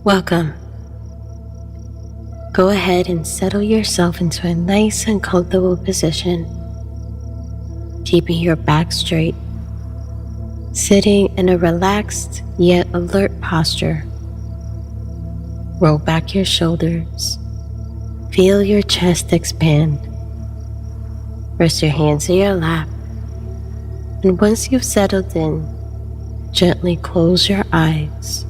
Welcome. Go ahead and settle yourself into a nice and comfortable position, keeping your back straight, sitting in a relaxed yet alert posture. Roll back your shoulders. Feel your chest expand. Rest your hands in your lap. And once you've settled in, gently close your eyes.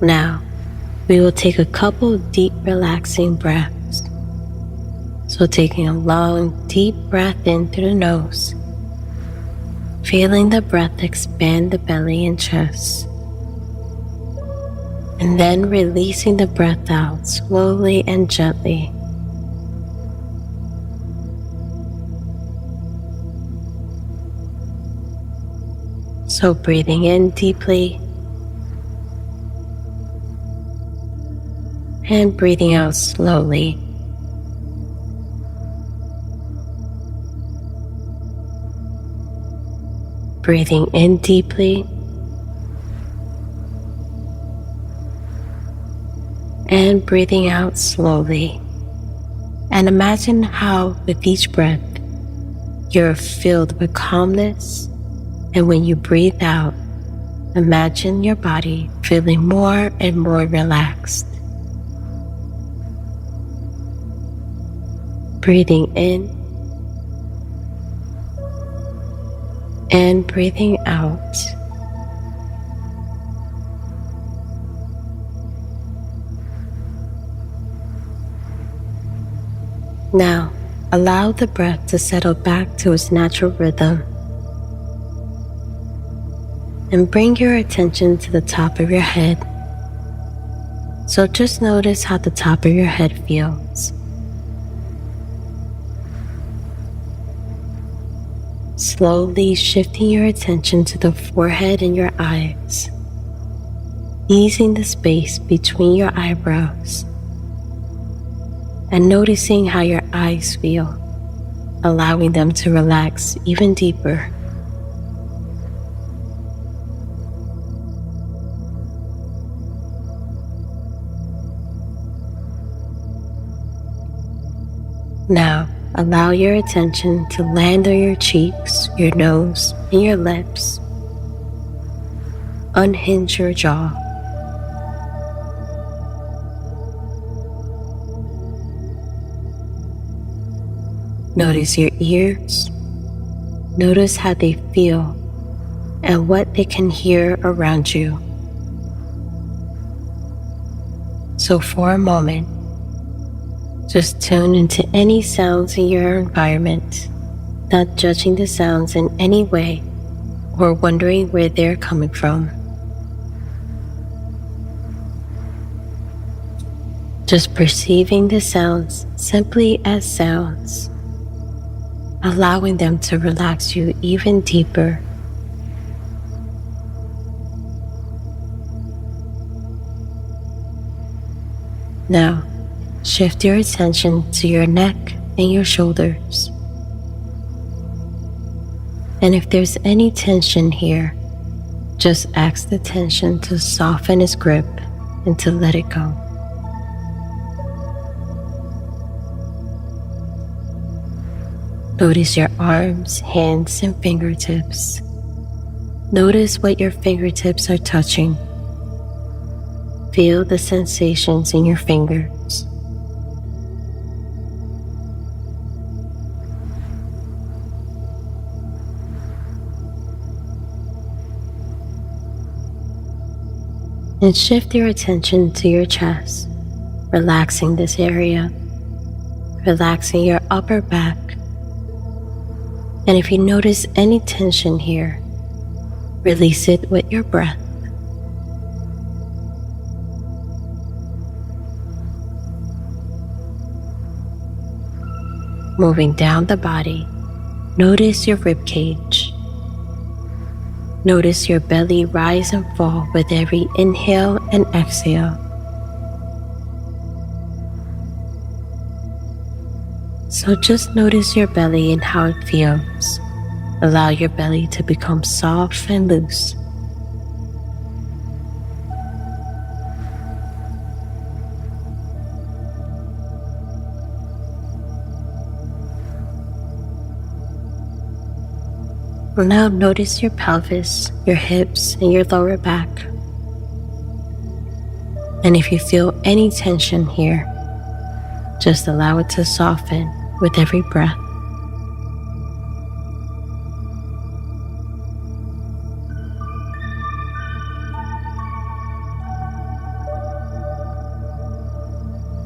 Now, we will take a couple deep, relaxing breaths. So taking a long, deep breath in through the nose, feeling the breath expand the belly and chest, and then releasing the breath out slowly and gently. So breathing in deeply and breathing out slowly. Breathing in deeply and breathing out slowly. And imagine how with each breath you're filled with calmness, and when you breathe out, imagine your body feeling more and more relaxed. Breathing in and breathing out. Now, allow the breath to settle back to its natural rhythm. And bring your attention to the top of your head. So just notice how the top of your head feels. Slowly shifting your attention to the forehead and your eyes, easing the space between your eyebrows, and noticing how your eyes feel, allowing them to relax even deeper. Now, allow your attention to land on your cheeks, your nose, and your lips. Unhinge your jaw. Notice your ears. Notice how they feel and what they can hear around you. So for a moment, just tune into any sounds in your environment, not judging the sounds in any way or wondering where they're coming from. Just perceiving the sounds simply as sounds, allowing them to relax you even deeper. Now, shift your attention to your neck and your shoulders. And if there's any tension here, just ask the tension to soften its grip and to let it go. Notice your arms, hands, and fingertips. Notice what your fingertips are touching. Feel the sensations in your fingers. And shift your attention to your chest, relaxing this area, relaxing your upper back. And if you notice any tension here, release it with your breath. Moving down the body, notice your rib cage. Notice your belly rise and fall with every inhale and exhale. So just notice your belly and how it feels. Allow your belly to become soft and loose. Now notice your pelvis, your hips, and your lower back. And if you feel any tension here, just allow it to soften with every breath.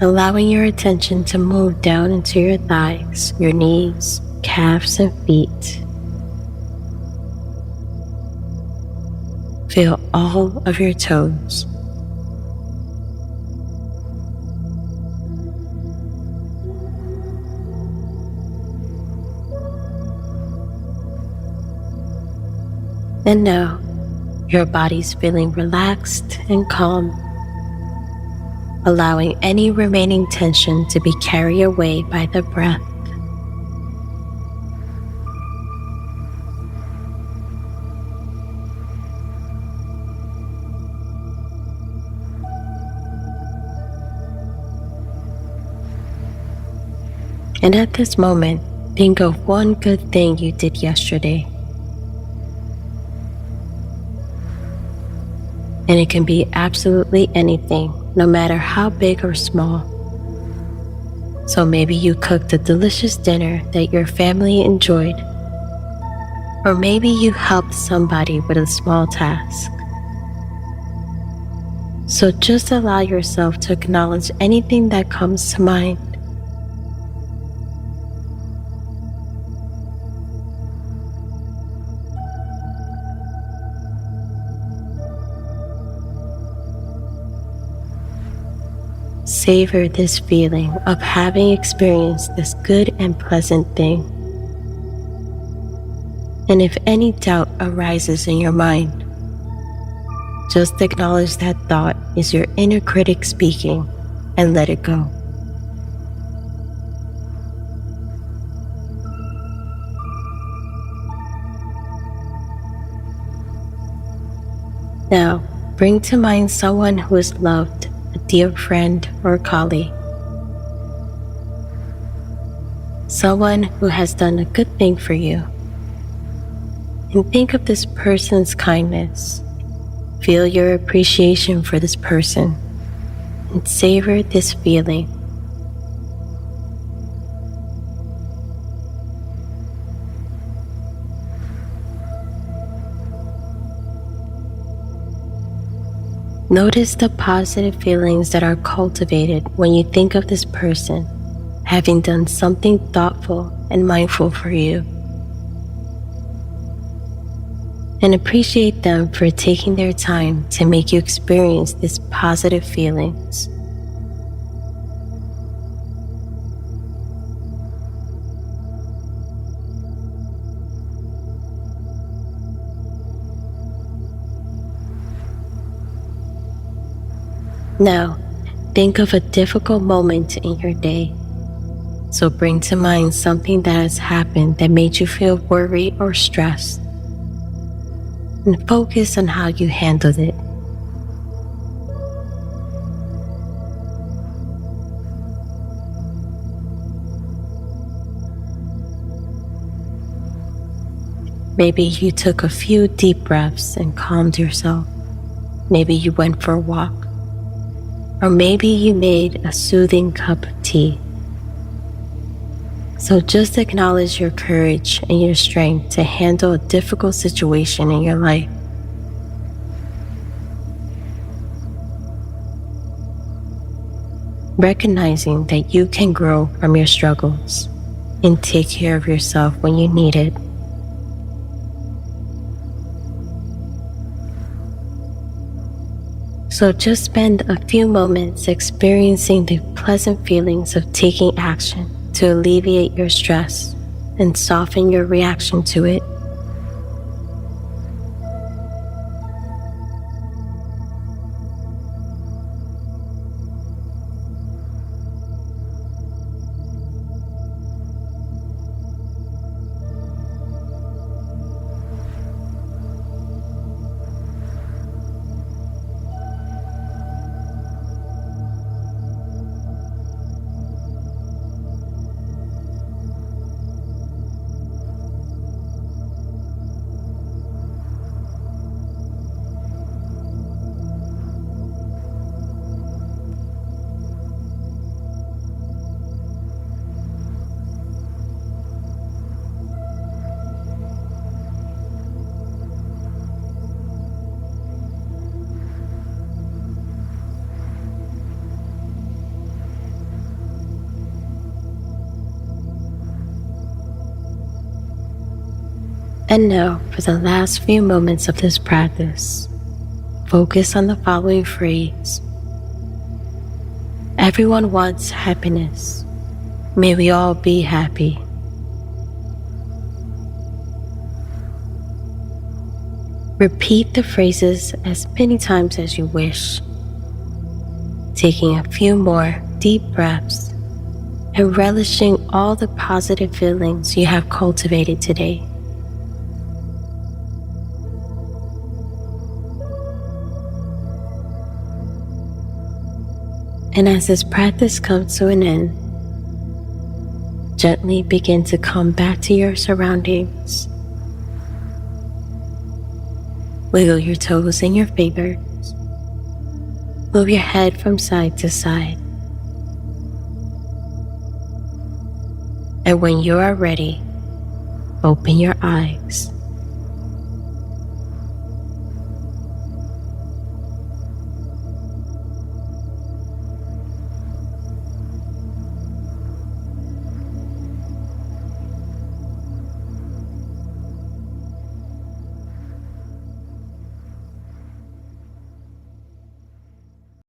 Allowing your attention to move down into your thighs, your knees, calves, and feet. Feel all of your toes. And now, your body's feeling relaxed and calm, allowing any remaining tension to be carried away by the breath. And at this moment, think of one good thing you did yesterday. And it can be absolutely anything, no matter how big or small. So maybe you cooked a delicious dinner that your family enjoyed. Or maybe you helped somebody with a small task. So just allow yourself to acknowledge anything that comes to mind. Savor this feeling of having experienced this good and pleasant thing. And if any doubt arises in your mind, just acknowledge that thought is your inner critic speaking and let it go. Now, bring to mind someone who is loved, a dear friend or colleague. Someone who has done a good thing for you. And think of this person's kindness. Feel your appreciation for this person and savor this feeling. Notice the positive feelings that are cultivated when you think of this person having done something thoughtful and mindful for you. And appreciate them for taking their time to make you experience these positive feelings. Now, think of a difficult moment in your day. So bring to mind something that has happened that made you feel worried or stressed. And focus on how you handled it. Maybe you took a few deep breaths and calmed yourself. Maybe you went for a walk. Or maybe you made a soothing cup of tea. So just acknowledge your courage and your strength to handle a difficult situation in your life. Recognizing that you can grow from your struggles and take care of yourself when you need it. So just spend a few moments experiencing the pleasant feelings of taking action to alleviate your stress and soften your reaction to it. And now, for the last few moments of this practice, focus on the following phrase. Everyone wants happiness. May we all be happy. Repeat the phrases as many times as you wish, taking a few more deep breaths and relishing all the positive feelings you have cultivated today. And as this practice comes to an end, gently begin to come back to your surroundings. Wiggle your toes and your fingers. Move your head from side to side. And when you are ready, open your eyes.